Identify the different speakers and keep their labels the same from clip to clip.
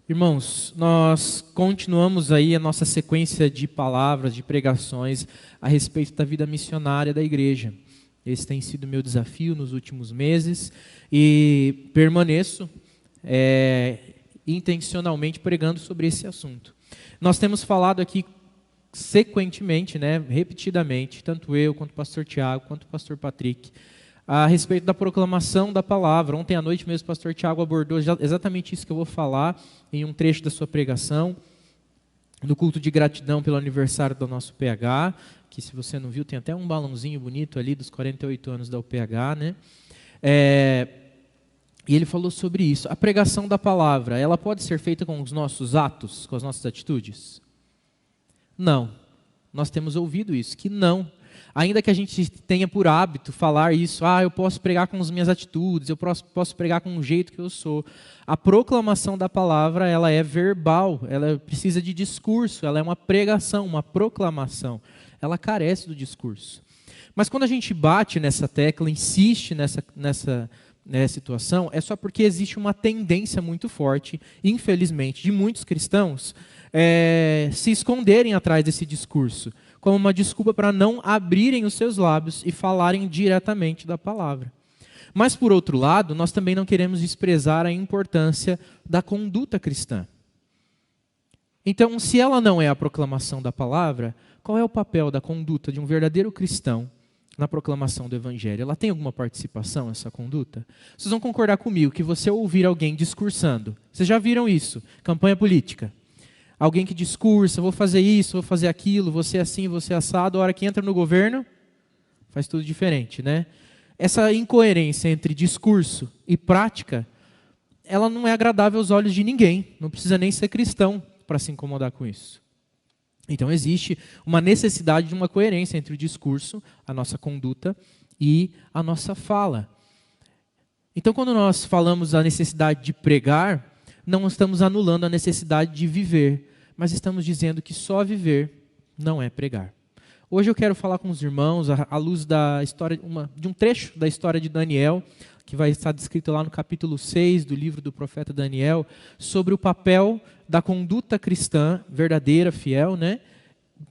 Speaker 1: Irmãos, nós continuamos aí a nossa sequência de palavras, de pregações a respeito da vida missionária da igreja. Esse tem sido o meu desafio nos últimos meses e permaneço intencionalmente pregando sobre esse assunto. Nós temos falado aqui sequentemente, repetidamente, tanto eu, quanto o pastor Tiago, quanto o pastor Patrick, a respeito da proclamação da palavra. Ontem à noite mesmo o pastor Tiago abordou exatamente isso que eu vou falar em um trecho da sua pregação, no culto de gratidão pelo aniversário do nosso PH, que se você não viu, tem até um balãozinho bonito ali dos 48 anos da UPH, né? E ele falou sobre isso. A pregação da palavra, ela pode ser feita com os nossos atos, com as nossas atitudes? Não. Nós temos ouvido isso, que não. Ainda que a gente tenha por hábito falar isso, eu posso pregar com as minhas atitudes, eu posso pregar com o jeito que eu sou. A proclamação da palavra, ela é verbal, ela precisa de discurso, ela é uma pregação, uma proclamação. Ela carece do discurso. Mas quando a gente bate nessa tecla, insiste nessa situação, é só porque existe uma tendência muito forte, infelizmente, de muitos cristãos se esconderem atrás desse discurso, como uma desculpa para não abrirem os seus lábios e falarem diretamente da palavra. Mas, por outro lado, nós também não queremos desprezar a importância da conduta cristã. Então, se ela não é a proclamação da palavra, qual é o papel da conduta de um verdadeiro cristão na proclamação do Evangelho? Ela tem alguma participação, essa conduta? Vocês vão concordar comigo que você ouvir alguém discursando, vocês já viram isso? Campanha política. Alguém que discursa, vou fazer isso, vou fazer aquilo, vou ser assim, vou ser assado, a hora que entra no governo, faz tudo diferente, né? Essa incoerência entre discurso e prática, ela não é agradável aos olhos de ninguém, não precisa nem ser cristão para se incomodar com isso. Então existe uma necessidade de uma coerência entre o discurso, a nossa conduta e a nossa fala. Então quando nós falamos da necessidade de pregar, não estamos anulando a necessidade de viver, mas estamos dizendo que só viver não é pregar. Hoje eu quero falar com os irmãos à luz da história, de um trecho da história de Daniel, que vai estar descrito lá no capítulo 6 do livro do profeta Daniel, sobre o papel da conduta cristã, verdadeira, fiel,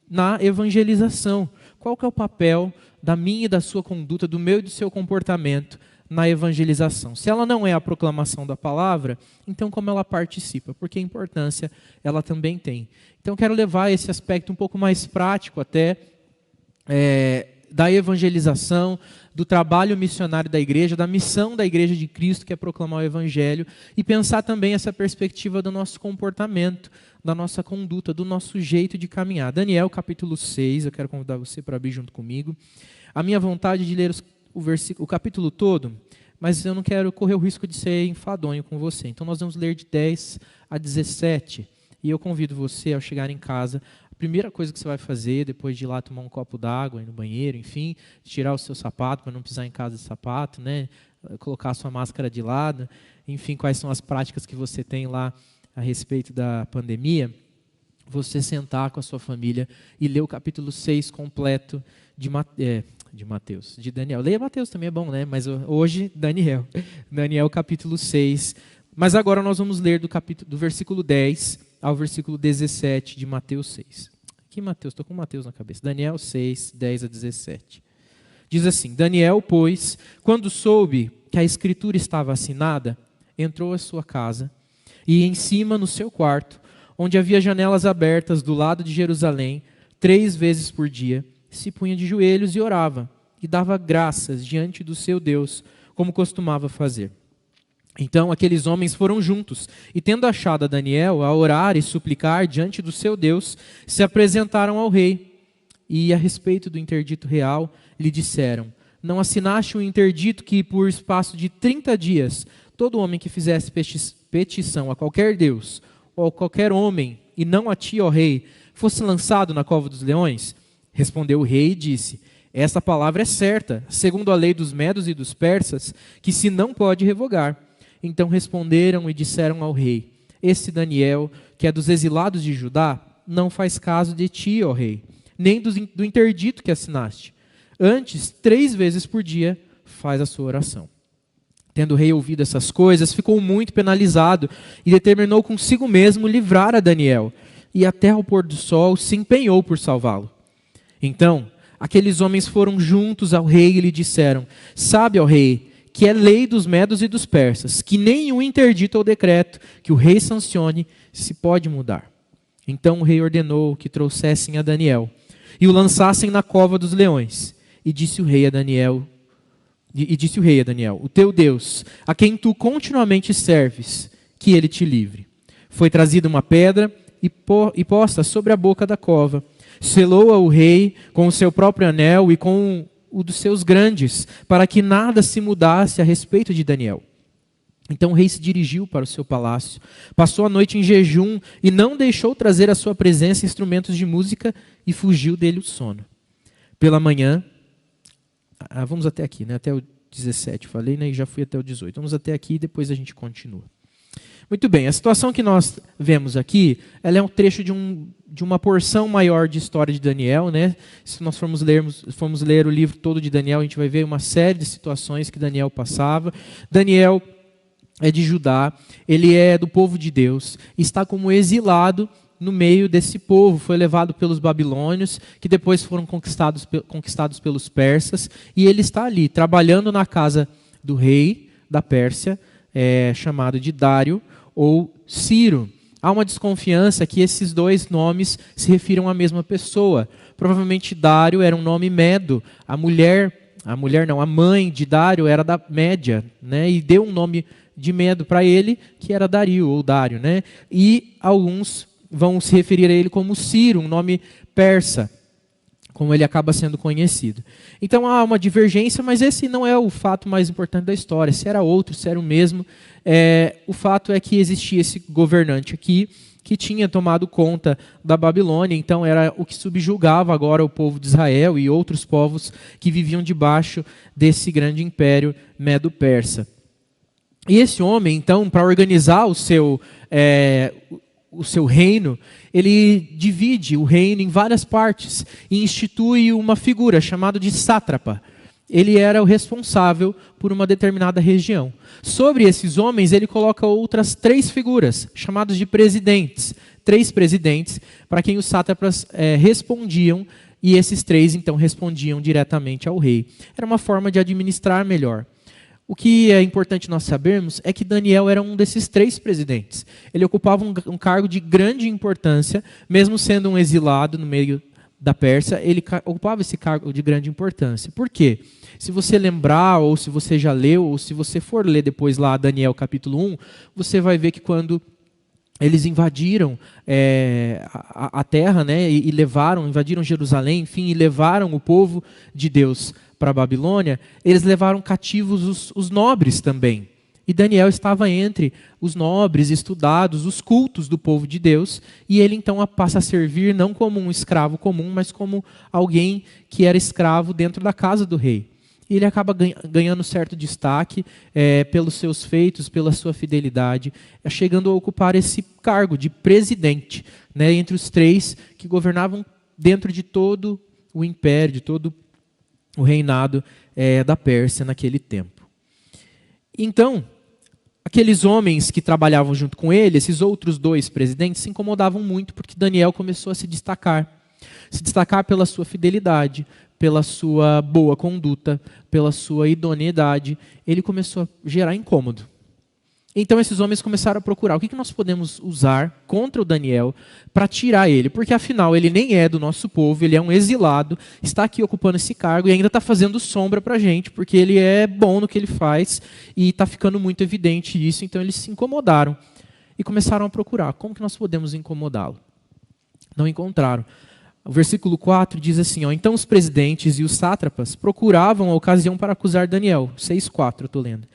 Speaker 1: na evangelização. Qual que é o papel da minha e da sua conduta, do meu e do seu comportamento na evangelização? Se ela não é a proclamação da palavra, então como ela participa? Porque a importância ela também tem. Então eu quero levar esse aspecto um pouco mais prático até da evangelização, do trabalho missionário da igreja, da missão da igreja de Cristo, que é proclamar o evangelho, e pensar também essa perspectiva do nosso comportamento, da nossa conduta, do nosso jeito de caminhar. Daniel capítulo 6, eu quero convidar você para abrir junto comigo. A minha vontade de ler o capítulo todo, mas eu não quero correr o risco de ser enfadonho com você. Então nós vamos ler de 10 a 17, e eu convido você, ao chegar em casa, a primeira coisa que você vai fazer, depois de ir lá tomar um copo d'água, ir no banheiro, enfim, tirar o seu sapato, para não pisar em casa de sapato, colocar a sua máscara de lado, enfim, quais são as práticas que você tem lá a respeito da pandemia, você sentar com a sua família e ler o capítulo 6 completo de Mateus, de Daniel. Leia Mateus também é bom, mas hoje Daniel. Daniel capítulo 6. Mas agora nós vamos ler do versículo 10 ao versículo 17 de Mateus 6. Aqui Mateus, estou com Mateus na cabeça. Daniel 6, 10 a 17. Diz assim: Daniel, pois, quando soube que a escritura estava assinada, entrou à sua casa e em cima no seu quarto, onde havia janelas abertas do lado de Jerusalém, 3 vezes por dia, se punha de joelhos e orava, e dava graças diante do seu Deus, como costumava fazer. Então aqueles homens foram juntos, e tendo achado a Daniel a orar e suplicar diante do seu Deus, se apresentaram ao rei. E a respeito do interdito real, lhe disseram: não assinaste um interdito que por espaço de 30 dias, todo homem que fizesse petição a qualquer Deus, ou a qualquer homem, e não a ti, ó rei, fosse lançado na cova dos leões? Respondeu o rei e disse: essa palavra é certa, segundo a lei dos medos e dos persas, que se não pode revogar. Então responderam e disseram ao rei: esse Daniel, que é dos exilados de Judá, não faz caso de ti, ó rei, nem do interdito que assinaste. Antes, 3 vezes por dia, faz a sua oração. Tendo o rei ouvido essas coisas, ficou muito penalizado e determinou consigo mesmo livrar a Daniel. E até ao pôr do sol se empenhou por salvá-lo. Então, aqueles homens foram juntos ao rei e lhe disseram: sabe, ó rei, que é lei dos medos e dos persas, que nenhum interdito ou decreto que o rei sancione se pode mudar. Então o rei ordenou que trouxessem a Daniel e o lançassem na cova dos leões. E disse o rei a Daniel, o teu Deus, a quem tu continuamente serves, que ele te livre. Foi trazida uma pedra e posta sobre a boca da cova. Selou-a o rei com o seu próprio anel e com o dos seus grandes, para que nada se mudasse a respeito de Daniel. Então o rei se dirigiu para o seu palácio, passou a noite em jejum e não deixou trazer à sua presença instrumentos de música e fugiu dele o sono. Pela manhã, vamos até aqui, né? Até o 17, falei, né? E já fui até o 18. Vamos até aqui e depois a gente continua. Muito bem, a situação que nós vemos aqui, ela é um trecho de uma porção maior de história de Daniel, né? Se nós formos ler o livro todo de Daniel, a gente vai ver uma série de situações que Daniel passava. Daniel é de Judá, ele é do povo de Deus, está como exilado no meio desse povo, foi levado pelos babilônios, que depois foram conquistados pelos persas, e ele está ali, trabalhando na casa do rei da Pérsia, chamado de Dário ou Ciro. Há uma desconfiança que esses dois nomes se refiram à mesma pessoa. Provavelmente Dário era um nome medo, a mãe de Dário era da Média, né? E deu um nome de medo para ele, que era Dario ou Dário, né? E alguns vão se referir a ele como Ciro, um nome persa, como ele acaba sendo conhecido. Então há uma divergência, mas esse não é o fato mais importante da história. Se era outro, se era o mesmo. O fato é que existia esse governante aqui, que tinha tomado conta da Babilônia, então era o que subjugava agora o povo de Israel e outros povos que viviam debaixo desse grande império medo-persa. E esse homem, então, para organizar o seu reino, ele divide o reino em várias partes e institui uma figura chamada de sátrapa. Ele era o responsável por uma determinada região. Sobre esses homens, ele coloca outras 3 figuras, chamadas de presidentes. 3 presidentes, para quem os sátrapas respondiam, e esses 3, então, respondiam diretamente ao rei. Era uma forma de administrar melhor. O que é importante nós sabermos é que Daniel era um desses 3 presidentes. Ele ocupava um cargo de grande importância, mesmo sendo um exilado no meio da Pérsia, ele ocupava esse cargo de grande importância. Por quê? Se você lembrar, ou se você já leu, ou se você for ler depois lá Daniel capítulo 1, você vai ver que quando eles invadiram a terra, né, invadiram Jerusalém, enfim, e levaram o povo de Deus para a Babilônia, eles levaram cativos os nobres também. E Daniel estava entre os nobres, estudados, os cultos do povo de Deus, e ele então passa a servir não como um escravo comum, mas como alguém que era escravo dentro da casa do rei. E ele acaba ganhando certo destaque pelos seus feitos, pela sua fidelidade, chegando a ocupar esse cargo de presidente, né, entre os 3 que governavam dentro de todo o império, de todo o reinado da Pérsia naquele tempo. Então, aqueles homens que trabalhavam junto com ele, esses outros 2 presidentes, se incomodavam muito porque Daniel começou a se destacar pela sua fidelidade, pela sua boa conduta, pela sua idoneidade. Ele começou a gerar incômodo. Então esses homens começaram a procurar o que nós podemos usar contra o Daniel para tirar ele, porque afinal ele nem é do nosso povo, ele é um exilado, está aqui ocupando esse cargo e ainda está fazendo sombra para a gente, porque ele é bom no que ele faz e está ficando muito evidente isso. Então eles se incomodaram e começaram a procurar como que nós podemos incomodá-lo. Não encontraram. O versículo 4 diz assim, então os presidentes e os sátrapas procuravam a ocasião para acusar Daniel. 6:4 eu estou lendo.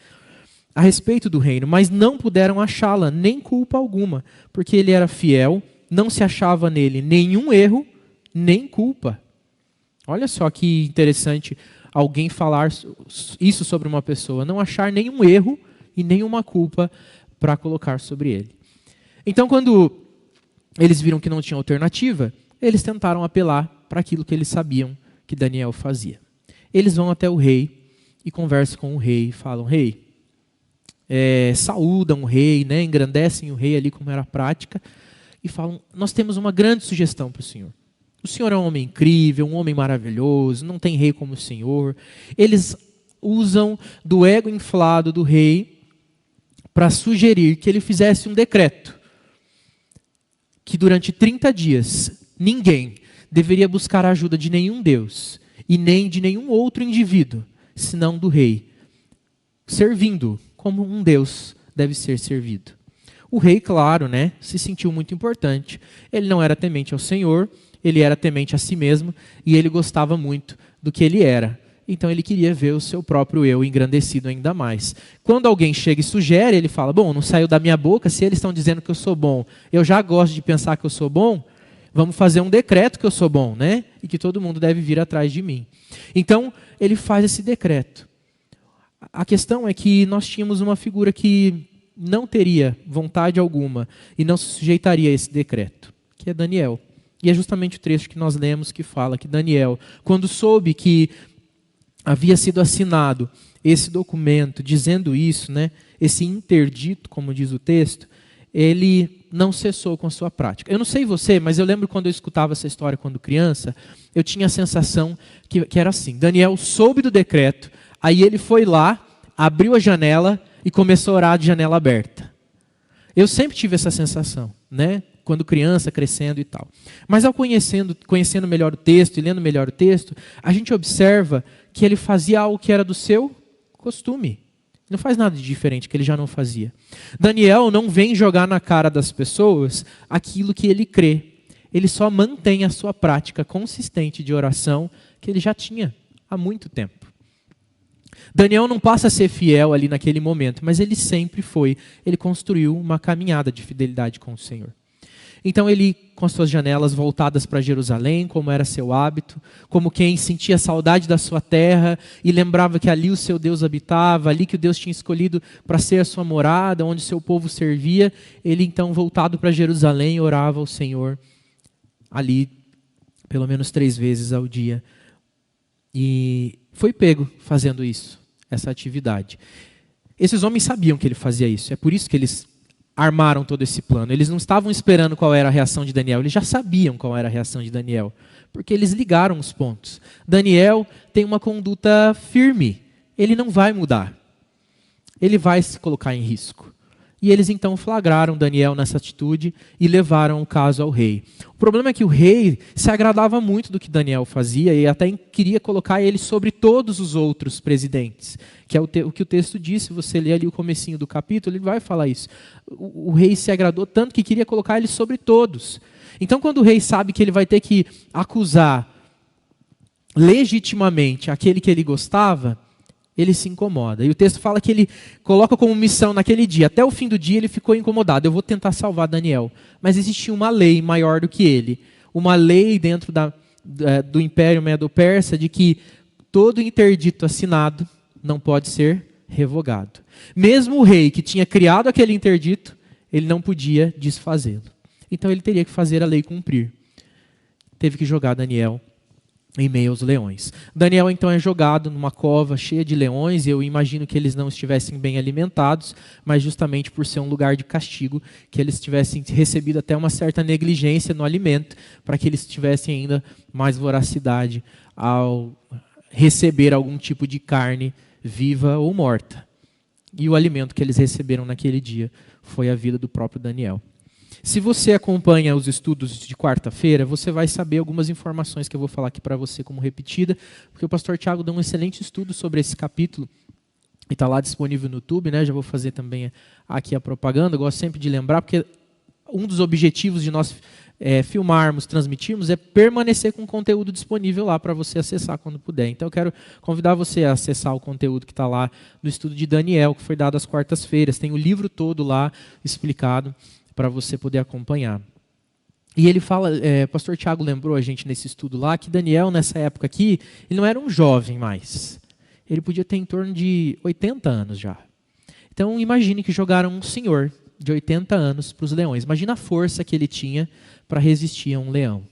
Speaker 1: A respeito do reino, mas não puderam achá-la, nem culpa alguma, porque ele era fiel, não se achava nele nenhum erro, nem culpa. Olha só que interessante alguém falar isso sobre uma pessoa, não achar nenhum erro e nenhuma culpa para colocar sobre ele. Então, quando eles viram que não tinha alternativa, eles tentaram apelar para aquilo que eles sabiam que Daniel fazia. Eles vão até o rei e conversam com o rei e falam, rei, saúdam o rei, né, engrandecem o rei ali como era a prática, e falam, nós temos uma grande sugestão para o senhor. O senhor é um homem incrível, um homem maravilhoso, não tem rei como o senhor. Eles usam do ego inflado do rei para sugerir que ele fizesse um decreto, que durante 30 dias ninguém deveria buscar a ajuda de nenhum deus e nem de nenhum outro indivíduo, senão do rei, servindo como um deus deve ser servido. O rei, claro, né, se sentiu muito importante. Ele não era temente ao Senhor, ele era temente a si mesmo e ele gostava muito do que ele era. Então ele queria ver o seu próprio eu engrandecido ainda mais. Quando alguém chega e sugere, ele fala, bom, não saiu da minha boca, se eles estão dizendo que eu sou bom, eu já gosto de pensar que eu sou bom, vamos fazer um decreto que eu sou bom, né? E que todo mundo deve vir atrás de mim. Então ele faz esse decreto. A questão é que nós tínhamos uma figura que não teria vontade alguma e não se sujeitaria a esse decreto, que é Daniel. E é justamente o trecho que nós lemos que fala que Daniel, quando soube que havia sido assinado esse documento dizendo isso, né, esse interdito, como diz o texto, ele não cessou com a sua prática. Eu não sei você, mas eu lembro quando eu escutava essa história quando criança, eu tinha a sensação que era assim, Daniel soube do decreto, aí ele foi lá, abriu a janela e começou a orar de janela aberta. Eu sempre tive essa sensação, né? Quando criança, crescendo e tal. Mas ao conhecendo melhor o texto e lendo melhor o texto, a gente observa que ele fazia algo que era do seu costume. Não faz nada de diferente que ele já não fazia. Daniel não vem jogar na cara das pessoas aquilo que ele crê. Ele só mantém a sua prática consistente de oração que ele já tinha há muito tempo. Daniel não passa a ser fiel ali naquele momento, mas ele sempre foi. Ele construiu uma caminhada de fidelidade com o Senhor. Então ele, com as suas janelas voltadas para Jerusalém, como era seu hábito, como quem sentia saudade da sua terra e lembrava que ali o seu Deus habitava, ali que o Deus tinha escolhido para ser a sua morada, onde o seu povo servia, ele então voltado para Jerusalém orava ao Senhor ali pelo menos 3 vezes ao dia. E foi pego fazendo isso, essa atividade. Esses homens sabiam que ele fazia isso, é por isso que eles armaram todo esse plano. Eles não estavam esperando qual era a reação de Daniel, eles já sabiam qual era a reação de Daniel, porque eles ligaram os pontos. Daniel tem uma conduta firme, ele não vai mudar, ele vai se colocar em risco. E eles então flagraram Daniel nessa atitude e levaram o caso ao rei. O problema é que o rei se agradava muito do que Daniel fazia e até queria colocar ele sobre todos os outros presidentes, que é o que o texto diz. Se você ler ali o comecinho do capítulo, ele vai falar isso. O rei se agradou tanto que queria colocar ele sobre todos. Então, quando o rei sabe que ele vai ter que acusar legitimamente aquele que ele gostava, ele se incomoda. E o texto fala que ele coloca como missão naquele dia. Até o fim do dia ele ficou incomodado. Eu vou tentar salvar Daniel. Mas existia uma lei maior do que ele. Uma lei dentro do Império Medo-Persa de que todo interdito assinado não pode ser revogado. Mesmo o rei que tinha criado aquele interdito, ele não podia desfazê-lo. Então ele teria que fazer a lei cumprir. Teve que jogar Daniel em meio aos leões. Daniel então é jogado numa cova cheia de leões, e eu imagino que eles não estivessem bem alimentados, mas justamente por ser um lugar de castigo, que eles tivessem recebido até uma certa negligência no alimento, para que eles tivessem ainda mais voracidade ao receber algum tipo de carne viva ou morta. E o alimento que eles receberam naquele dia foi a vida do próprio Daniel. Se você acompanha os estudos de quarta-feira, você vai saber algumas informações que eu vou falar aqui para você como repetida, porque o pastor Tiago deu um excelente estudo sobre esse capítulo, e está lá disponível no YouTube, né? Já vou fazer também aqui a propaganda. Eu gosto sempre de lembrar, porque um dos objetivos de nós filmarmos, transmitirmos, é permanecer com o conteúdo disponível lá para você acessar quando puder. Então eu quero convidar você a acessar o conteúdo que está lá no estudo de Daniel, que foi dado às quartas-feiras. Tem o livro todo lá explicado, para você poder acompanhar. E ele fala, pastor Tiago lembrou a gente nesse estudo lá, que Daniel, nessa época aqui, ele não era um jovem mais. Ele podia ter em torno de 80 anos já. Então, imagine que jogaram um senhor de 80 anos para os leões. Imagina a força que ele tinha para resistir a um leão.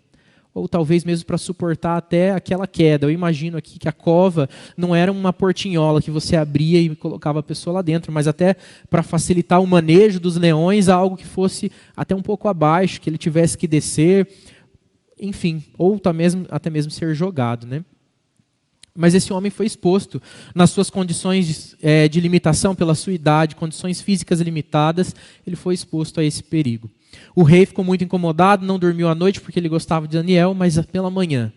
Speaker 1: ou talvez mesmo para suportar até aquela queda. Eu imagino aqui que a cova não era uma portinhola que você abria e colocava a pessoa lá dentro, mas até para facilitar o manejo dos leões, algo que fosse até um pouco abaixo, que ele tivesse que descer, enfim, ou até mesmo ser jogado, né? Mas esse homem foi exposto nas suas condições de limitação, pela sua idade, condições físicas limitadas, ele foi exposto a esse perigo. O rei ficou muito incomodado, não dormiu à noite porque ele gostava de Daniel, mas pela manhã,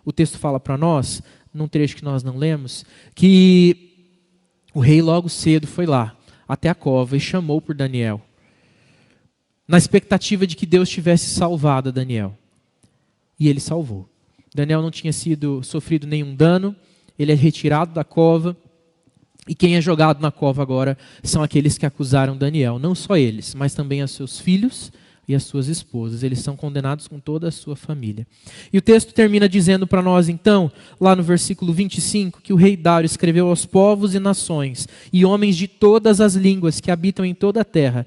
Speaker 1: o texto fala para nós, num trecho que nós não lemos, que o rei logo cedo foi lá, até a cova, e chamou por Daniel, na expectativa de que Deus tivesse salvado Daniel. E ele salvou. Daniel não tinha sofrido nenhum dano, ele é retirado da cova, e quem é jogado na cova agora são aqueles que acusaram Daniel. Não só eles, mas também os seus filhos e as suas esposas. Eles são condenados com toda a sua família. E o texto termina dizendo para nós então, lá no versículo 25, que o rei Dário escreveu aos povos e nações, e homens de todas as línguas que habitam em toda a terra: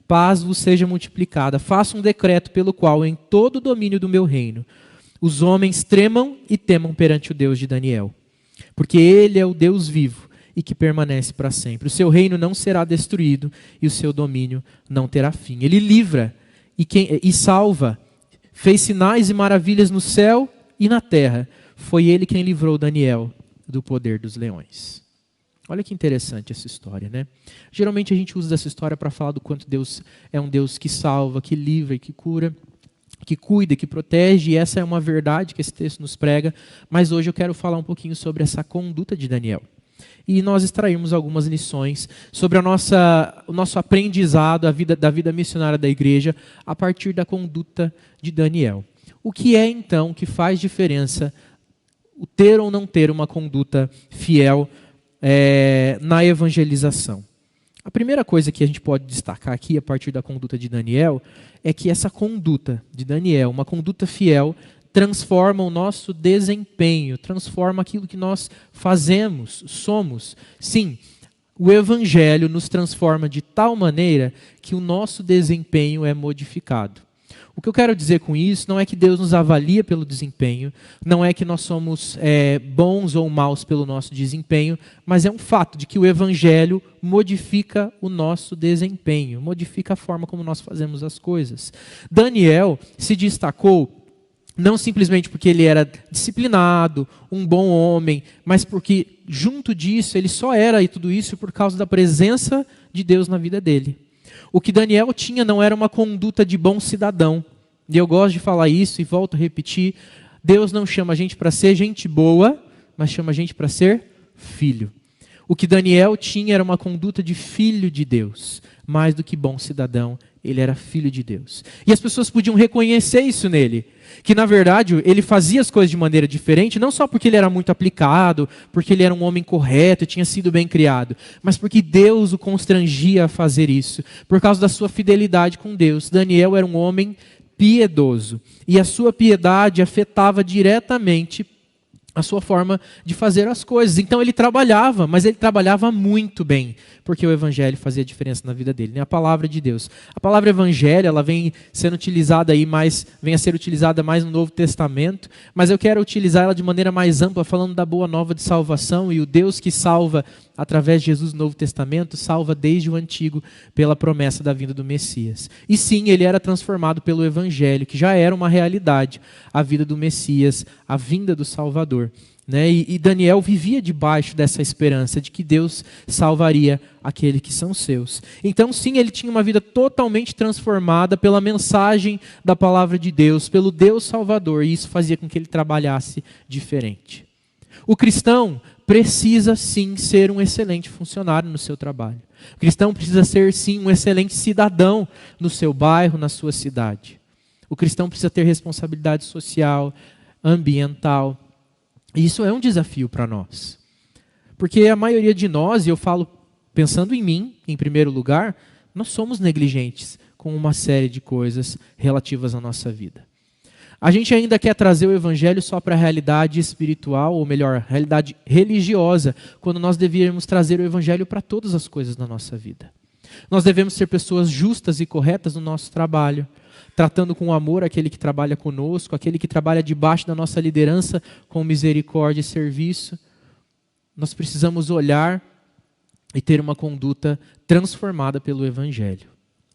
Speaker 1: paz vos seja multiplicada. Faça um decreto pelo qual em todo o domínio do meu reino os homens tremam e temam perante o Deus de Daniel. Porque ele é o Deus vivo e que permanece para sempre. O seu reino não será destruído e o seu domínio não terá fim. Ele livra e salva, fez sinais e maravilhas no céu e na terra. Foi ele quem livrou Daniel do poder dos leões. Olha que interessante essa história, né? Geralmente a gente usa essa história para falar do quanto Deus é um Deus que salva, que livra e que cura, que cuida, que protege, e essa é uma verdade que esse texto nos prega, mas hoje eu quero falar um pouquinho sobre essa conduta de Daniel. E nós extraímos algumas lições sobre o nosso aprendizado da vida missionária da igreja a partir da conduta de Daniel. O que é então que faz diferença o ter ou não ter uma conduta fiel na evangelização? A primeira coisa que a gente pode destacar aqui, a partir da conduta de Daniel, é que essa conduta de Daniel, uma conduta fiel, transforma o nosso desempenho, transforma aquilo que nós fazemos, somos. Sim, o Evangelho nos transforma de tal maneira que o nosso desempenho é modificado. O que eu quero dizer com isso não é que Deus nos avalia pelo desempenho, não é que nós somos bons ou maus pelo nosso desempenho, mas é um fato de que o Evangelho modifica o nosso desempenho, modifica a forma como nós fazemos as coisas. Daniel se destacou não simplesmente porque ele era disciplinado, um bom homem, mas porque junto disso ele só era e tudo isso por causa da presença de Deus na vida dele. O que Daniel tinha não era uma conduta de bom cidadão. E eu gosto de falar isso e volto a repetir. Deus não chama a gente para ser gente boa, mas chama a gente para ser filho. O que Daniel tinha era uma conduta de filho de Deus. Mais do que bom cidadão, ele era filho de Deus. E as pessoas podiam reconhecer isso nele. Que na verdade ele fazia as coisas de maneira diferente, não só porque ele era muito aplicado, porque ele era um homem correto e tinha sido bem criado, mas porque Deus o constrangia a fazer isso, por causa da sua fidelidade com Deus. Daniel era um homem piedoso, e a sua piedade afetava diretamente a sua forma de fazer as coisas. Então ele trabalhava, mas ele trabalhava muito bem, porque o evangelho fazia diferença na vida dele, né? A palavra de Deus. A palavra evangelho, ela vem sendo utilizada aí vem a ser utilizada mais no Novo Testamento, mas eu quero utilizar ela de maneira mais ampla, falando da boa nova de salvação, e o Deus que salva através de Jesus no Novo Testamento, salva desde o Antigo pela promessa da vinda do Messias. E sim, ele era transformado pelo evangelho, que já era uma realidade, a vida do Messias, a vinda do Salvador. Né? E Daniel vivia debaixo dessa esperança de que Deus salvaria aqueles que são seus. Então sim, ele tinha uma vida totalmente transformada pela mensagem da palavra de Deus, pelo Deus Salvador, e isso fazia com que ele trabalhasse diferente. O cristão precisa sim ser um excelente funcionário no seu trabalho. O cristão precisa ser sim um excelente cidadão no seu bairro, na sua cidade. O cristão precisa ter responsabilidade social, ambiental. E isso é um desafio para nós. Porque a maioria de nós, e eu falo pensando em mim, em primeiro lugar, nós somos negligentes com uma série de coisas relativas à nossa vida. A gente ainda quer trazer o evangelho só para a realidade espiritual, ou melhor, realidade religiosa, quando nós deveríamos trazer o evangelho para todas as coisas da nossa vida. Nós devemos ser pessoas justas e corretas no nosso trabalho. tratando com amor aquele que trabalha conosco, aquele que trabalha debaixo da nossa liderança com misericórdia e serviço. Nós precisamos olhar e ter uma conduta transformada pelo Evangelho.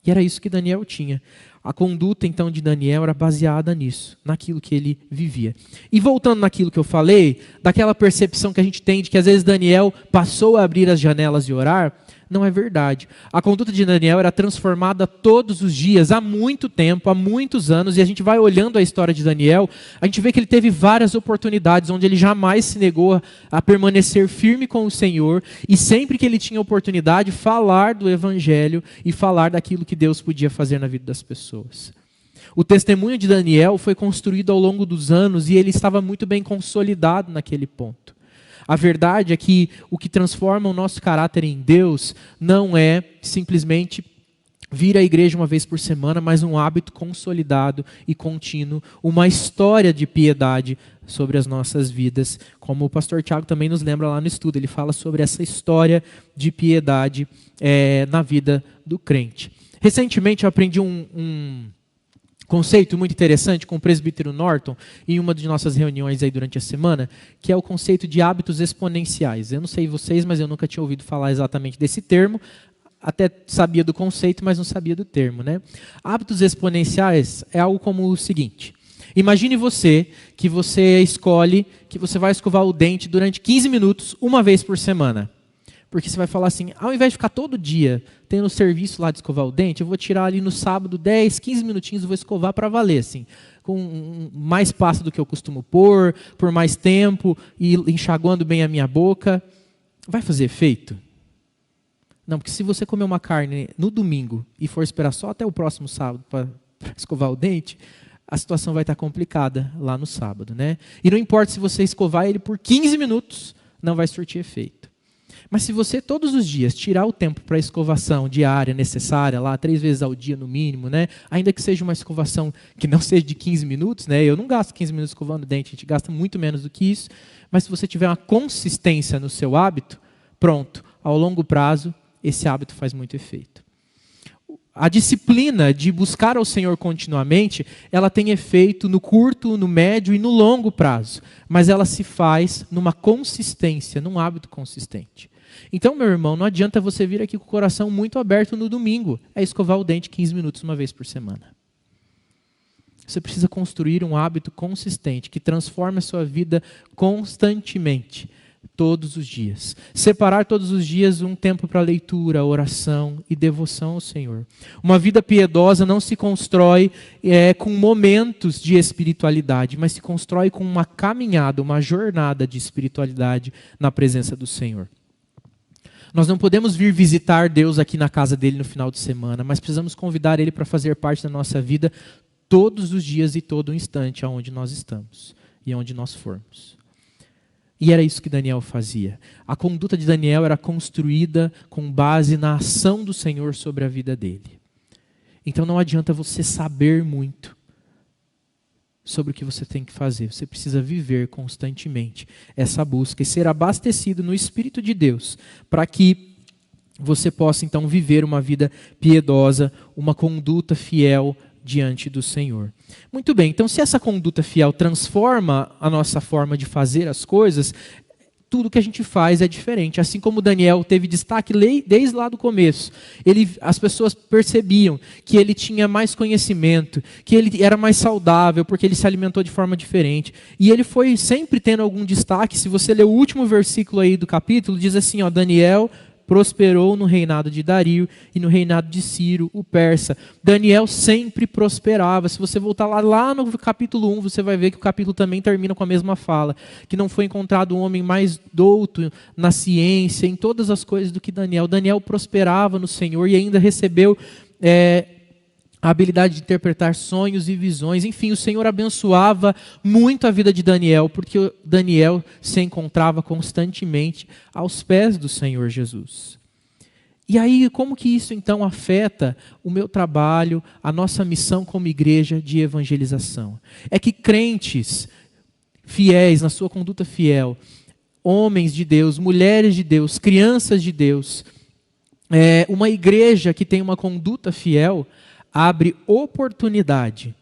Speaker 1: E era isso que Daniel tinha. A conduta, então, de Daniel era baseada nisso, naquilo que ele vivia. E voltando naquilo que eu falei, daquela percepção que a gente tem de que às vezes Daniel passou a abrir as janelas e orar, não é verdade. A conduta de Daniel era transformada todos os dias, há muito tempo, há muitos anos, e a gente vai olhando a história de Daniel, a gente vê que ele teve várias oportunidades, onde ele jamais se negou a permanecer firme com o Senhor, e sempre que ele tinha oportunidade, falar do Evangelho e falar daquilo que Deus podia fazer na vida das pessoas. O testemunho de Daniel foi construído ao longo dos anos, e ele estava muito bem consolidado naquele ponto. A verdade é que o que transforma o nosso caráter em Deus não é simplesmente vir à igreja uma vez por semana, mas um hábito consolidado e contínuo, uma história de piedade sobre as nossas vidas, como o pastor Tiago também nos lembra lá no estudo. Ele fala sobre essa história de piedade na vida do crente. Recentemente eu aprendi um conceito muito interessante com o presbítero Norton em uma de nossas reuniões aí durante a semana, que é o conceito de hábitos exponenciais. Eu não sei vocês, mas eu nunca tinha ouvido falar exatamente desse termo. Até sabia do conceito, mas não sabia do termo, né? Hábitos exponenciais é algo como o seguinte: imagine que você escolhe que você vai escovar o dente durante 15 minutos, uma vez por semana. Porque você vai falar assim, ao invés de ficar todo dia tendo serviço lá de escovar o dente, eu vou tirar ali no sábado 10, 15 minutinhos e vou escovar para valer, assim, com mais pasta do que eu costumo pôr, por mais tempo, e enxaguando bem a minha boca. Vai fazer efeito? Não, porque se você comer uma carne no domingo e for esperar só até o próximo sábado para escovar o dente, a situação vai estar complicada lá no sábado, né? E não importa se você escovar ele por 15 minutos, não vai surtir efeito. Mas se você todos os dias tirar o tempo para a escovação diária necessária, lá 3 vezes ao dia no mínimo, né? Ainda que seja uma escovação que não seja de 15 minutos, né? Eu não gasto 15 minutos escovando o dente, a gente gasta muito menos do que isso. Mas se você tiver uma consistência no seu hábito, pronto, ao longo prazo, esse hábito faz muito efeito. A disciplina de buscar ao Senhor continuamente, ela tem efeito no curto, no médio e no longo prazo. Mas ela se faz numa consistência, num hábito consistente. Então, meu irmão, não adianta você vir aqui com o coração muito aberto no domingo. É escovar o dente 15 minutos uma vez por semana. Você precisa construir um hábito consistente, que transforme a sua vida constantemente, todos os dias. Separar todos os dias um tempo para leitura, oração e devoção ao Senhor. Uma vida piedosa não se constrói com momentos de espiritualidade, mas se constrói com uma caminhada, uma jornada de espiritualidade na presença do Senhor. Nós não podemos vir visitar Deus aqui na casa dele no final de semana, mas precisamos convidar ele para fazer parte da nossa vida todos os dias e todo instante aonde nós estamos e aonde nós formos. E era isso que Daniel fazia. A conduta de Daniel era construída com base na ação do Senhor sobre a vida dele. Então não adianta você saber muito sobre o que você tem que fazer. Você precisa viver constantemente essa busca e ser abastecido no Espírito de Deus, para que você possa então viver uma vida piedosa, uma conduta fiel diante do Senhor. Muito bem, então se essa conduta fiel transforma a nossa forma de fazer as coisas, tudo que a gente faz é diferente. Assim como Daniel teve destaque desde lá do começo. As pessoas percebiam que ele tinha mais conhecimento, que ele era mais saudável, porque ele se alimentou de forma diferente. E ele foi sempre tendo algum destaque. Se você ler o último versículo aí do capítulo, diz assim, Daniel prosperou no reinado de Dario e no reinado de Ciro, o persa. Daniel sempre prosperava. Se você voltar lá no capítulo 1, você vai ver que o capítulo também termina com a mesma fala, que não foi encontrado um homem mais douto na ciência, em todas as coisas do que Daniel. Daniel prosperava no Senhor e ainda recebeu a habilidade de interpretar sonhos e visões. Enfim, o Senhor abençoava muito a vida de Daniel, porque Daniel se encontrava constantemente aos pés do Senhor Jesus. E aí, como que isso então afeta o meu trabalho, a nossa missão como igreja de evangelização? É que crentes fiéis, na sua conduta fiel, homens de Deus, mulheres de Deus, crianças de Deus, uma igreja que tem uma conduta fiel, abre oportunidade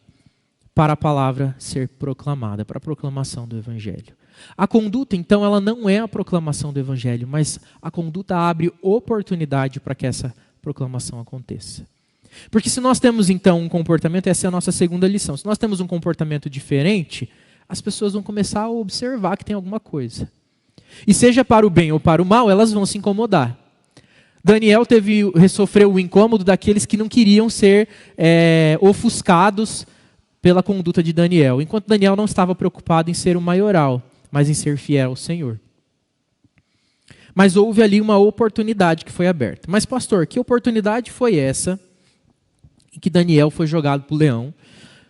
Speaker 1: para a palavra ser proclamada, para a proclamação do Evangelho. A conduta, então, ela não é a proclamação do Evangelho, mas a conduta abre oportunidade para que essa proclamação aconteça. Porque se nós temos, então, um comportamento, essa é a nossa segunda lição, se nós temos um comportamento diferente, as pessoas vão começar a observar que tem alguma coisa. E seja para o bem ou para o mal, elas vão se incomodar. Daniel sofreu o incômodo daqueles que não queriam ser ofuscados pela conduta de Daniel, enquanto Daniel não estava preocupado em ser o maioral, mas em ser fiel ao Senhor. Mas houve ali uma oportunidade que foi aberta. Mas pastor, que oportunidade foi essa em que Daniel foi jogado para o leão?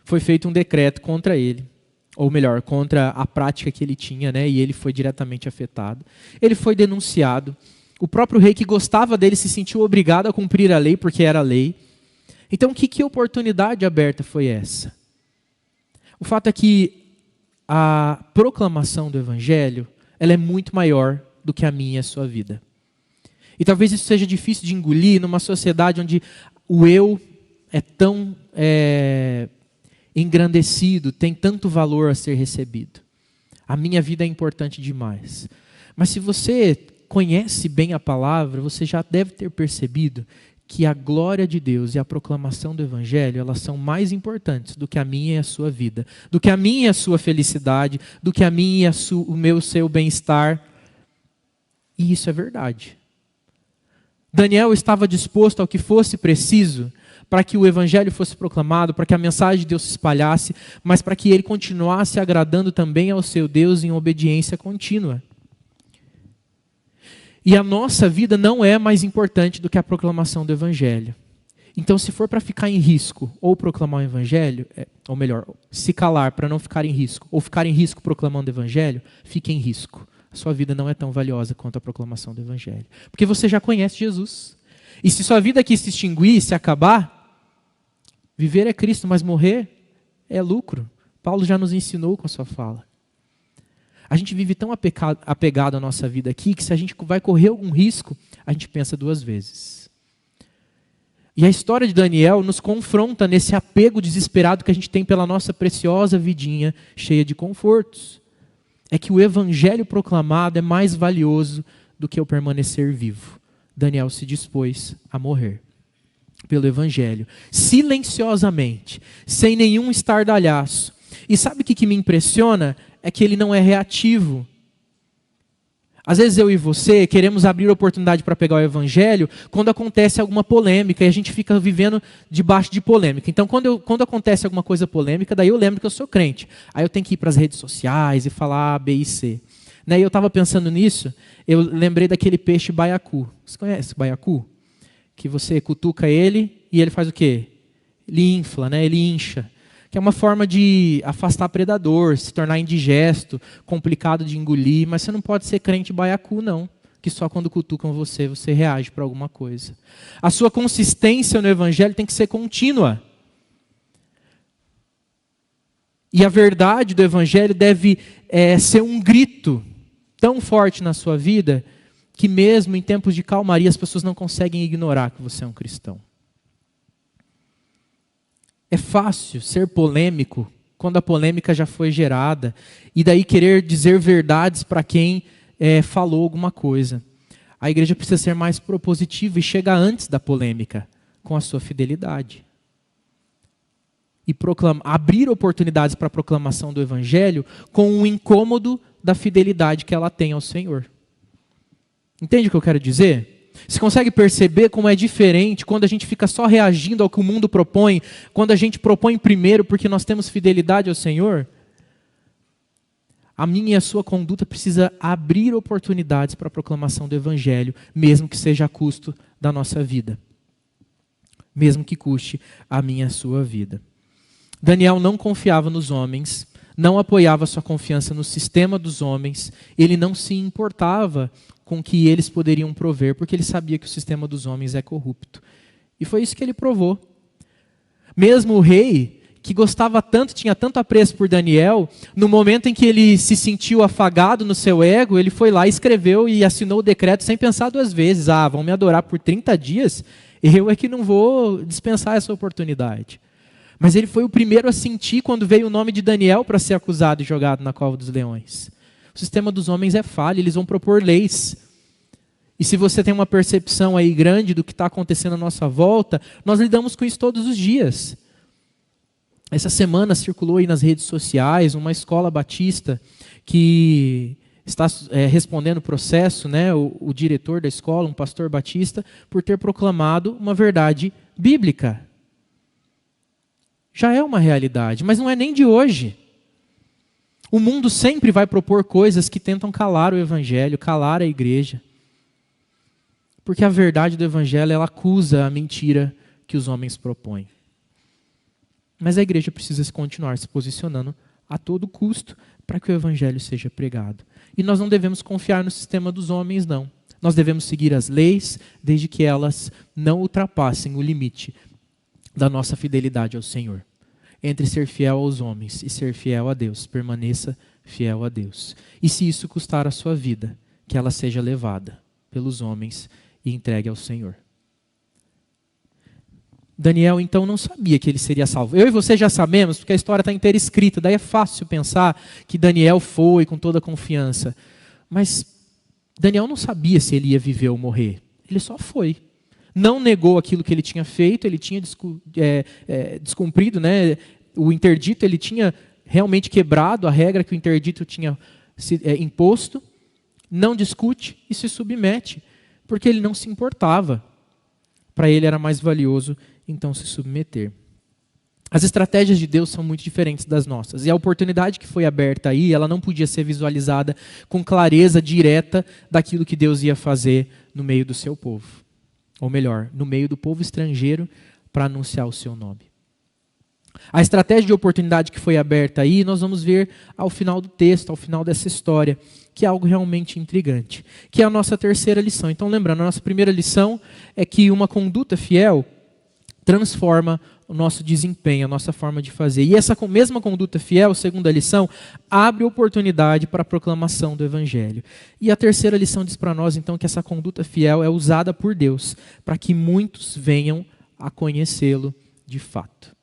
Speaker 1: Foi feito um decreto contra ele, ou melhor, contra a prática que ele tinha, né? E ele foi diretamente afetado. Ele foi denunciado. O próprio rei que gostava dele se sentiu obrigado a cumprir a lei, porque era lei. Então, que oportunidade aberta foi essa? O fato é que a proclamação do Evangelho, ela é muito maior do que a minha e a sua vida. E talvez isso seja difícil de engolir numa sociedade onde o eu é tão engrandecido, tem tanto valor a ser recebido. A minha vida é importante demais. Mas se você conhece bem a palavra, você já deve ter percebido que a glória de Deus e a proclamação do Evangelho, elas são mais importantes do que a minha e a sua vida, do que a minha e a sua felicidade, do que a minha e o seu bem-estar. E isso é verdade. Daniel estava disposto ao que fosse preciso para que o Evangelho fosse proclamado, para que a mensagem de Deus se espalhasse, mas para que ele continuasse agradando também ao seu Deus em obediência contínua. E a nossa vida não é mais importante do que a proclamação do Evangelho. Então, se for para ficar em risco ou proclamar o Evangelho, ou melhor, se calar para não ficar em risco, ou ficar em risco proclamando o Evangelho, fique em risco. A sua vida não é tão valiosa quanto a proclamação do Evangelho. Porque você já conhece Jesus. E se sua vida aqui se extinguir, se acabar, viver é Cristo, mas morrer é lucro. Paulo já nos ensinou com a sua fala. A gente vive tão apegado à nossa vida aqui, que se a gente vai correr algum risco, a gente pensa duas vezes. E a história de Daniel nos confronta nesse apego desesperado que a gente tem pela nossa preciosa vidinha cheia de confortos. É que o Evangelho proclamado é mais valioso do que o permanecer vivo. Daniel se dispôs a morrer pelo Evangelho, silenciosamente, sem nenhum estardalhaço. E sabe o que me impressiona? É que ele não é reativo. Às vezes eu e você queremos abrir oportunidade para pegar o Evangelho quando acontece alguma polêmica e a gente fica vivendo debaixo de polêmica. Então quando acontece alguma coisa polêmica, daí eu lembro que eu sou crente. Aí eu tenho que ir para as redes sociais e falar A, B e C. Né? E eu estava pensando nisso, eu lembrei daquele peixe baiacu. Você conhece o baiacu? Que você cutuca ele e ele faz o quê? Ele infla, né? Ele incha. Que é uma forma de afastar predador, se tornar indigesto, complicado de engolir, mas você não pode ser crente baiacu, não, que só quando cutucam você reage para alguma coisa. A sua consistência no Evangelho tem que ser contínua. E a verdade do Evangelho deve ser um grito tão forte na sua vida, que mesmo em tempos de calmaria as pessoas não conseguem ignorar que você é um cristão. É fácil ser polêmico quando a polêmica já foi gerada e daí querer dizer verdades para quem falou alguma coisa. A igreja precisa ser mais propositiva e chegar antes da polêmica com a sua fidelidade. E abrir oportunidades para a proclamação do Evangelho com o incômodo da fidelidade que ela tem ao Senhor. Entende o que eu quero dizer? Você consegue perceber como é diferente quando a gente fica só reagindo ao que o mundo propõe, quando a gente propõe primeiro porque nós temos fidelidade ao Senhor? A minha e a sua conduta precisa abrir oportunidades para a proclamação do Evangelho, mesmo que seja a custo da nossa vida. Mesmo que custe a minha e a sua vida. Daniel não confiava nos homens, não apoiava sua confiança no sistema dos homens, ele não se importava com o que eles poderiam prover, porque ele sabia que o sistema dos homens é corrupto. E foi isso que ele provou. Mesmo o rei, que gostava tanto, tinha tanto apreço por Daniel, no momento em que ele se sentiu afagado no seu ego, ele foi lá, escreveu e assinou o decreto sem pensar duas vezes. Vão me adorar por 30 dias? Eu é que não vou dispensar essa oportunidade. Mas ele foi o primeiro a sentir quando veio o nome de Daniel para ser acusado e jogado na cova dos leões. O sistema dos homens é falho, eles vão propor leis. E se você tem uma percepção aí grande do que está acontecendo à nossa volta, nós lidamos com isso todos os dias. Essa semana circulou aí nas redes sociais uma escola batista que está respondendo o processo, né, o diretor da escola, um pastor batista, por ter proclamado uma verdade bíblica. Já é uma realidade, mas não é nem de hoje. O mundo sempre vai propor coisas que tentam calar o evangelho, calar a igreja. Porque a verdade do evangelho, ela acusa a mentira que os homens propõem. Mas a igreja precisa continuar se posicionando a todo custo para que o evangelho seja pregado. E nós não devemos confiar no sistema dos homens, não. Nós devemos seguir as leis, desde que elas não ultrapassem o limite da nossa fidelidade ao Senhor. Entre ser fiel aos homens e ser fiel a Deus, permaneça fiel a Deus. E se isso custar a sua vida, que ela seja levada pelos homens e entregue ao Senhor. Daniel, então, não sabia que ele seria salvo. Eu e você já sabemos, porque a história está inteira escrita. Daí é fácil pensar que Daniel foi com toda a confiança. Mas Daniel não sabia se ele ia viver ou morrer. Ele só foi. Não negou aquilo que ele tinha feito, ele tinha descumprido, né, o interdito, ele tinha realmente quebrado a regra que o interdito tinha imposto. Não discute e se submete, porque ele não se importava. Para ele era mais valioso então se submeter. As estratégias de Deus são muito diferentes das nossas. E a oportunidade que foi aberta aí, ela não podia ser visualizada com clareza direta daquilo que Deus ia fazer no meio do seu povo. Ou melhor, no meio do povo estrangeiro para anunciar o seu nome. A estratégia de oportunidade que foi aberta aí, nós vamos ver ao final do texto, ao final dessa história, que é algo realmente intrigante, que é a nossa terceira lição. Então, lembrando, a nossa primeira lição é que uma conduta fiel transforma o nosso desempenho, a nossa forma de fazer. E essa mesma conduta fiel, segunda lição, abre oportunidade para a proclamação do Evangelho. E a terceira lição diz para nós, então, que essa conduta fiel é usada por Deus para que muitos venham a conhecê-lo de fato.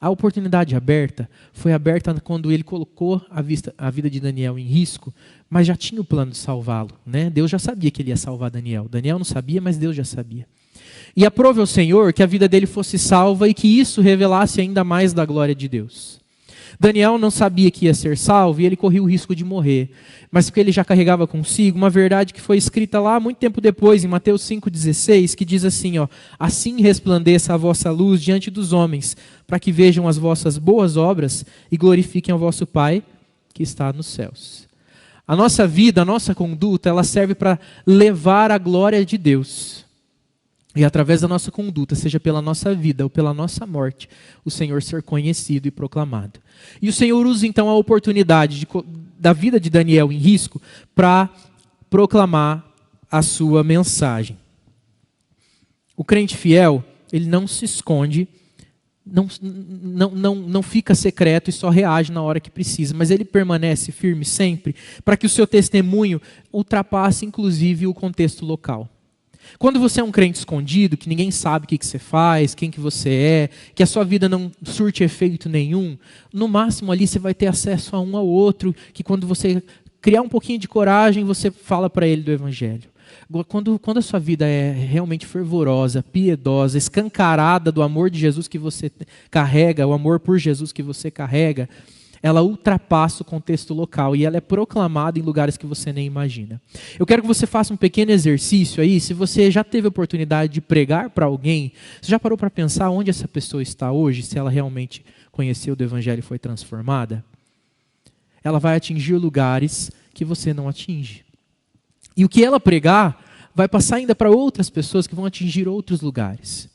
Speaker 1: A oportunidade aberta foi aberta quando ele colocou a vida de Daniel em risco, mas já tinha o plano de salvá-lo, né? Deus já sabia que ele ia salvar Daniel. Daniel não sabia, mas Deus já sabia. E aprove ao Senhor que a vida dele fosse salva e que isso revelasse ainda mais da glória de Deus. Daniel não sabia que ia ser salvo e ele corria o risco de morrer. Mas porque ele já carregava consigo uma verdade que foi escrita lá muito tempo depois, em Mateus 5,16, que diz assim, ó: assim resplandeça a vossa luz diante dos homens, para que vejam as vossas boas obras e glorifiquem ao vosso Pai que está nos céus. A nossa vida, a nossa conduta, ela serve para levar a glória de Deus. E através da nossa conduta, seja pela nossa vida ou pela nossa morte, o Senhor ser conhecido e proclamado. E o Senhor usa então a oportunidade da vida de Daniel em risco para proclamar a sua mensagem. O crente fiel, ele não se esconde, não fica secreto e só reage na hora que precisa, mas ele permanece firme sempre para que o seu testemunho ultrapasse inclusive o contexto local. Quando você é um crente escondido, que ninguém sabe o que você faz, quem que você é, que a sua vida não surte efeito nenhum, no máximo ali você vai ter acesso a um ao outro, que quando você criar um pouquinho de coragem, você fala para ele do Evangelho. Quando a sua vida é realmente fervorosa, piedosa, escancarada do amor de Jesus que você carrega, o amor por Jesus que você carrega, ela ultrapassa o contexto local e ela é proclamada em lugares que você nem imagina. Eu quero que você faça um pequeno exercício aí. Se você já teve a oportunidade de pregar para alguém, você já parou para pensar onde essa pessoa está hoje, se ela realmente conheceu do Evangelho e foi transformada? Ela vai atingir lugares que você não atinge. E o que ela pregar vai passar ainda para outras pessoas que vão atingir outros lugares.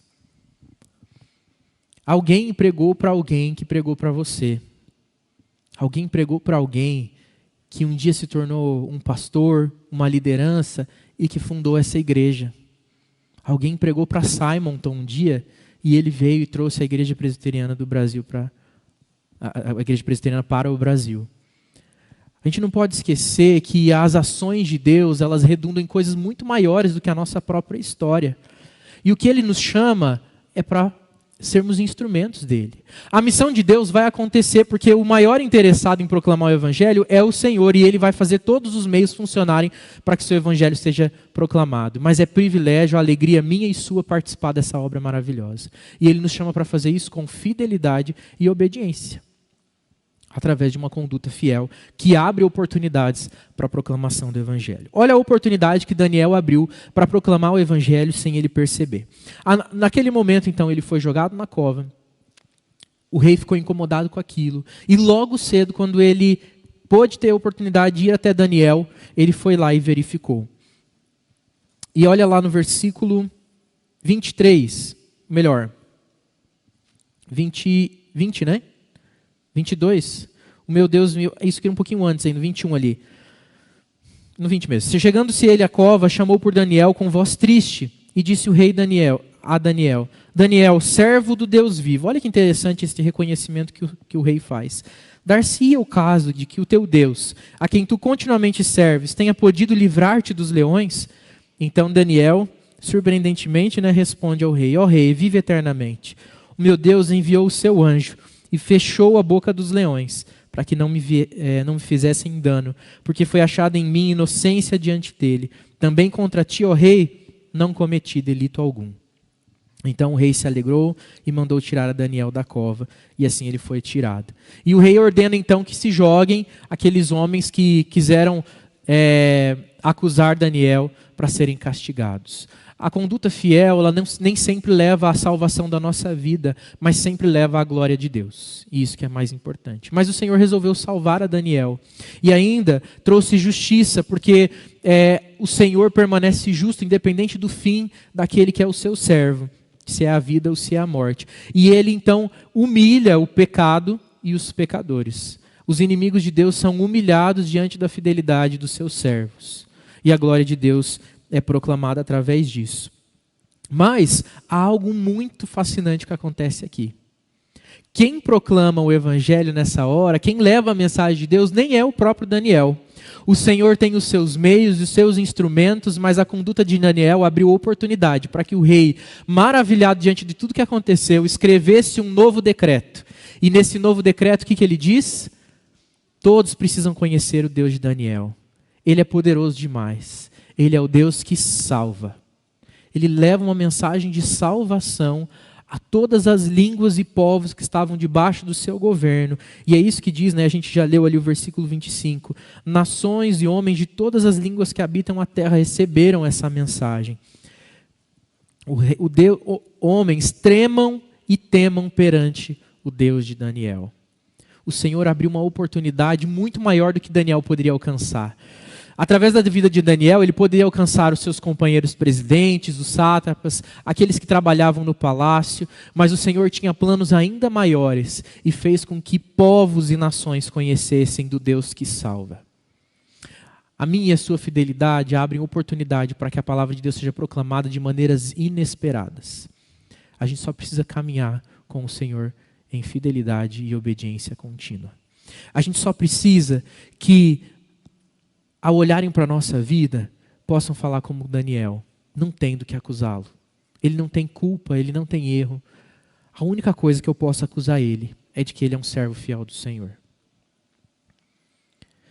Speaker 1: Alguém pregou para alguém que pregou para você. Alguém pregou para alguém que um dia se tornou um pastor, uma liderança e que fundou essa igreja. Alguém pregou para Simonton um dia e ele veio e trouxe a igreja presbiteriana do Brasil a igreja presbiteriana para o Brasil. A gente não pode esquecer que as ações de Deus, elas redundam em coisas muito maiores do que a nossa própria história. E o que ele nos chama é para sermos instrumentos dele. A missão de Deus vai acontecer porque o maior interessado em proclamar o evangelho é o Senhor, e ele vai fazer todos os meios funcionarem para que o seu evangelho seja proclamado. Mas é privilégio, alegria minha e sua participar dessa obra maravilhosa. E ele nos chama para fazer isso com fidelidade e obediência, através de uma conduta fiel que abre oportunidades para a proclamação do evangelho. Olha a oportunidade que Daniel abriu para proclamar o evangelho sem ele perceber. Naquele momento, então, ele foi jogado na cova. O rei ficou incomodado com aquilo. E logo cedo, quando ele pôde ter a oportunidade de ir até Daniel, ele foi lá e verificou. E olha lá no versículo 23, melhor, 20, né? 22, o meu Deus, isso aqui um pouquinho antes, aí, no 21 ali. No 20 mesmo. Chegando-se ele à cova, chamou por Daniel com voz triste, e disse o rei a Daniel, Daniel, servo do Deus vivo. Olha que interessante este reconhecimento que o rei faz. Dar-se-ia o caso de que o teu Deus, a quem tu continuamente serves, tenha podido livrar-te dos leões? Então Daniel, surpreendentemente, responde ao rei, ó rei, vive eternamente. O meu Deus enviou o seu anjo, e fechou a boca dos leões, para que não me fizessem dano, porque foi achada em mim inocência diante dele. Também contra ti, ó rei, não cometi delito algum. Então o rei se alegrou e mandou tirar a Daniel da cova, e assim ele foi tirado. E o rei ordena então que se joguem aqueles homens que quiseram acusar Daniel para serem castigados. A conduta fiel, ela nem sempre leva à salvação da nossa vida, mas sempre leva à glória de Deus. E isso que é mais importante. Mas o Senhor resolveu salvar a Daniel. E ainda trouxe justiça, porque o Senhor permanece justo, independente do fim daquele que é o seu servo, se é a vida ou se é a morte. E ele então humilha o pecado e os pecadores. Os inimigos de Deus são humilhados diante da fidelidade dos seus servos. E a glória de Deus é proclamada através disso. Mas há algo muito fascinante que acontece aqui. Quem proclama o evangelho nessa hora, quem leva a mensagem de Deus, nem é o próprio Daniel. O Senhor tem os seus meios e os seus instrumentos, mas a conduta de Daniel abriu oportunidade para que o rei, maravilhado diante de tudo que aconteceu, escrevesse um novo decreto. E nesse novo decreto, o que ele diz? Todos precisam conhecer o Deus de Daniel. Ele é poderoso demais. Ele é o Deus que salva. Ele leva uma mensagem de salvação a todas as línguas e povos que estavam debaixo do seu governo. E é isso que diz, a gente já leu ali o versículo 25. Nações e homens de todas as línguas que habitam a terra receberam essa mensagem. Homens tremam e temam perante o Deus de Daniel. O Senhor abriu uma oportunidade muito maior do que Daniel poderia alcançar. Através da vida de Daniel, ele poderia alcançar os seus companheiros presidentes, os sátrapas, aqueles que trabalhavam no palácio, mas o Senhor tinha planos ainda maiores e fez com que povos e nações conhecessem do Deus que salva. A minha e a sua fidelidade abrem oportunidade para que a palavra de Deus seja proclamada de maneiras inesperadas. A gente só precisa caminhar com o Senhor em fidelidade e obediência contínua. A gente só precisa que, ao olharem para a nossa vida, possam falar como Daniel, não tem do que acusá-lo. Ele não tem culpa, ele não tem erro. A única coisa que eu posso acusar ele é de que ele é um servo fiel do Senhor.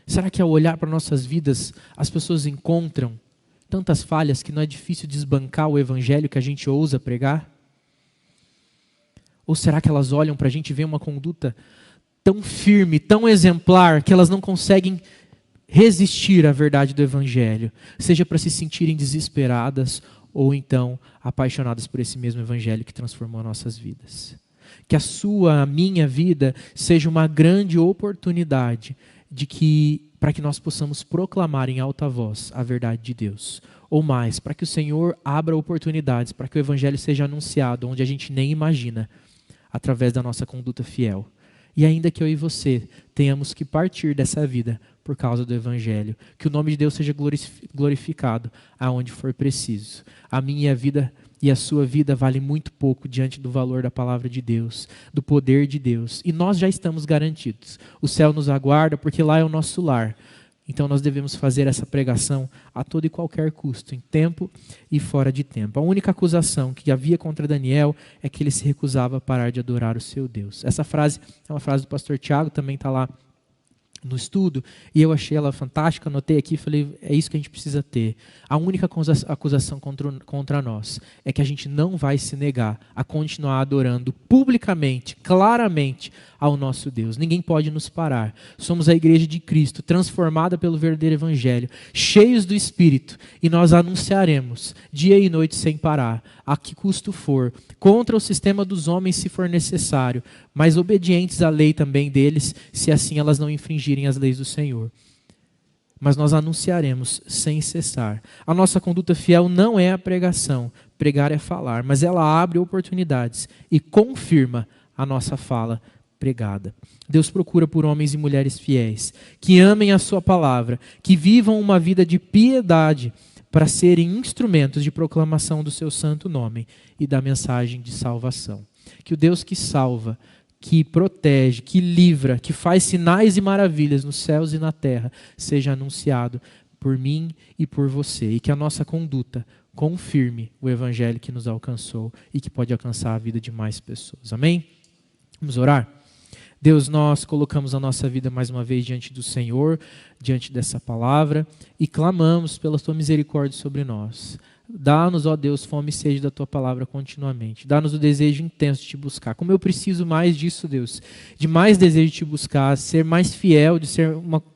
Speaker 1: Será que ao olhar para nossas vidas, as pessoas encontram tantas falhas que não é difícil desbancar o evangelho que a gente ousa pregar? Ou será que elas olham para a gente e veem uma conduta tão firme, tão exemplar, que elas não conseguem resistir à verdade do evangelho, seja para se sentirem desesperadas ou então apaixonadas por esse mesmo evangelho que transformou nossas vidas? Que a minha vida seja uma grande oportunidade para que nós possamos proclamar em alta voz a verdade de Deus. Ou mais, para que o Senhor abra oportunidades, para que o evangelho seja anunciado onde a gente nem imagina, através da nossa conduta fiel. E ainda que eu e você tenhamos que partir dessa vida por causa do evangelho, que o nome de Deus seja glorificado aonde for preciso. A minha vida e a sua vida valem muito pouco diante do valor da palavra de Deus, do poder de Deus. E nós já estamos garantidos. O céu nos aguarda porque lá é o nosso lar. Então nós devemos fazer essa pregação a todo e qualquer custo, em tempo e fora de tempo. A única acusação que havia contra Daniel é que ele se recusava a parar de adorar o seu Deus. Essa frase é uma frase do pastor Tiago, também está lá no estudo, e eu achei ela fantástica, anotei aqui e falei, é isso que a gente precisa ter. A única acusação contra nós é que a gente não vai se negar a continuar adorando publicamente, claramente, ao nosso Deus. Ninguém pode nos parar. Somos a igreja de Cristo, transformada pelo verdadeiro evangelho, cheios do Espírito, e nós anunciaremos dia e noite sem parar, a que custo for, contra o sistema dos homens se for necessário, mas obedientes à lei também deles, se assim elas não infringirem as leis do Senhor. Mas nós anunciaremos sem cessar. A nossa conduta fiel não é a pregação, pregar é falar, mas ela abre oportunidades e confirma a nossa fala pregada. Deus procura por homens e mulheres fiéis, que amem a sua palavra, que vivam uma vida de piedade para serem instrumentos de proclamação do seu santo nome e da mensagem de salvação. Que o Deus que salva, que protege, que livra, que faz sinais e maravilhas nos céus e na terra, seja anunciado por mim e por você, e que a nossa conduta confirme o evangelho que nos alcançou e que pode alcançar a vida de mais pessoas. Amém? Vamos orar? Deus, nós colocamos a nossa vida mais uma vez diante do Senhor, diante dessa palavra, e clamamos pela tua misericórdia sobre nós. Dá-nos, ó Deus, fome e sede da tua palavra continuamente. Dá-nos o desejo intenso de te buscar. Como eu preciso mais disso, Deus, de mais desejo de te buscar, ser mais fiel, de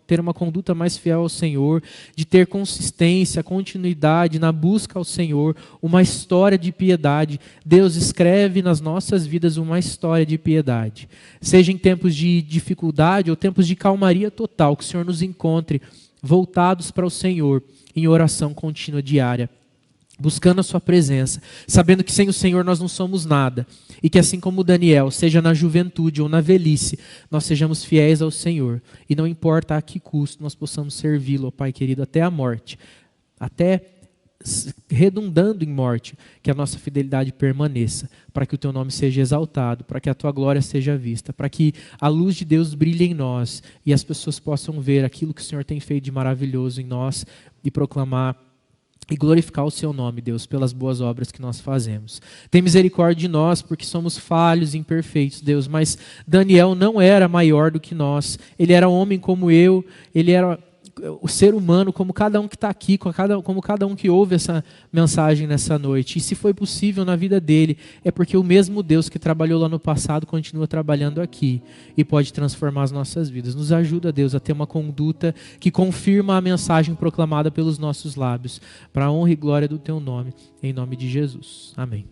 Speaker 1: ter uma conduta mais fiel ao Senhor, de ter consistência, continuidade na busca ao Senhor, uma história de piedade. Deus, escreve nas nossas vidas uma história de piedade. Seja em tempos de dificuldade ou tempos de calmaria total, que o Senhor nos encontre voltados para o Senhor, em oração contínua diária, buscando a sua presença, sabendo que sem o Senhor nós não somos nada, e que assim como Daniel, seja na juventude ou na velhice, nós sejamos fiéis ao Senhor, e não importa a que custo nós possamos servi-lo, ó Pai querido, até a morte, até redundando em morte, que a nossa fidelidade permaneça, para que o teu nome seja exaltado, para que a tua glória seja vista, para que a luz de Deus brilhe em nós, e as pessoas possam ver aquilo que o Senhor tem feito de maravilhoso em nós, e proclamar e glorificar o seu nome, Deus, pelas boas obras que nós fazemos. Tem misericórdia de nós, porque somos falhos e imperfeitos, Deus, mas Daniel não era maior do que nós, ele era homem como eu, ele era o ser humano como cada um que está aqui, como cada um que ouve essa mensagem nessa noite. E se foi possível na vida dele, é porque o mesmo Deus que trabalhou lá no passado continua trabalhando aqui e pode transformar as nossas vidas. Nos ajuda, Deus, a ter uma conduta que confirma a mensagem proclamada pelos nossos lábios, para a honra e glória do teu nome, em nome de Jesus. Amém.